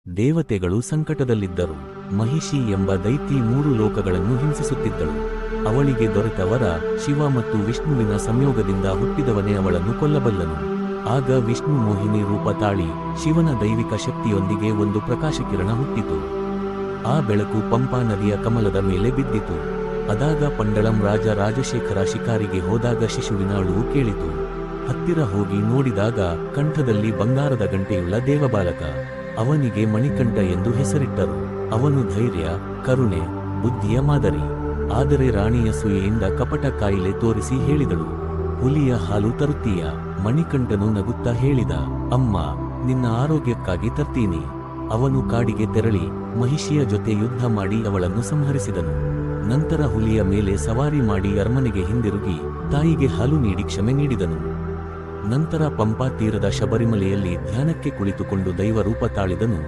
ದೇವತೆಗಳು ಸಂಕಟದಲ್ಲಿದ್ದರು. ಮಹಿಷಿ ಎಂಬ ದೈತ್ಯಿ 3 ಲೋಕಗಳನ್ನು ಹಿಂಸಿಸುತ್ತಿದ್ದಳು. ಅವಳಿಗೆ ದೊರೆತ ವರ ಶಿವ ಮತ್ತು ವಿಷ್ಣುವಿನ ಸಂಯೋಗದಿಂದ ಹುಟ್ಟಿದವನೇ ಅವಳನ್ನು ಕೊಲ್ಲಬಲ್ಲನು. ಆಗ ವಿಷ್ಣು ಮೋಹಿನಿ ರೂಪ ತಾಳಿ ಶಿವನ ದೈವಿಕ ಶಕ್ತಿಯೊಂದಿಗೆ ಒಂದು ಪ್ರಕಾಶಕಿರಣ ಹುಟ್ಟಿತು. ಆ ಬೆಳಕು ಪಂಪಾ ನದಿಯ ಕಮಲದ ಮೇಲೆ ಬಿದ್ದಿತು. ಅದಾಗ ಪಂಡಳಂ ರಾಜ ರಾಜಶೇಖರ ಶಿಕಾರಿಗೆ ಹೋದಾಗ ಶಿಶುವಿನ ಅಳುವು ಕೇಳಿತು. ಹತ್ತಿರ ಹೋಗಿ ನೋಡಿದಾಗ ಕಂಠದಲ್ಲಿ ಬಂಗಾರದ ಗಂಟೆಯುಳ್ಳ ದೇವಬಾಲಕ. ಅವನಿಗೆ ಮಣಿಕಂಠ ಎಂದು ಹೆಸರಿಟ್ಟರು. ಅವನು ಧೈರ್ಯ, ಕರುಣೆ, ಬುದ್ಧಿಯ ಮಾದರಿ. ಆದರೆ ರಾಣಿಯ ಸೂಯೆಯಿಂದ ಕಪಟ ಕಾಯಿಲೆ ತೋರಿಸಿ ಹೇಳಿದಳು, ಹುಲಿಯ ಹಾಲು ತರುತ್ತೀಯ? ಮಣಿಕಂಠನು ನಗುತ್ತಾ ಹೇಳಿದ, ಅಮ್ಮ, ನಿನ್ನ ಆರೋಗ್ಯಕ್ಕಾಗಿ ತರ್ತೀನಿ. ಅವನು ಕಾಡಿಗೆ ತೆರಳಿ ಮಹಿಷಿಯ ಜೊತೆ ಯುದ್ಧ ಮಾಡಿ ಅವಳನ್ನು ಸಂಹರಿಸಿದನು. ನಂತರ ಹುಲಿಯ ಮೇಲೆ ಸವಾರಿ ಮಾಡಿ ಅರಮನೆಗೆ ಹಿಂದಿರುಗಿ ತಾಯಿಗೆ ಹಾಲು ನೀಡಿ ಕ್ಷಮೆ ನೀಡಿದನು. ನಂತರ ಪಂಪಾ ತೀರದ ಶಬರಿಮಲೆಯಲ್ಲಿ ಧ್ಯಾನಕ್ಕೆ ಕುಳಿತುಕೊಂಡು ದೈವರೂಪ ತಾಳಿದನು.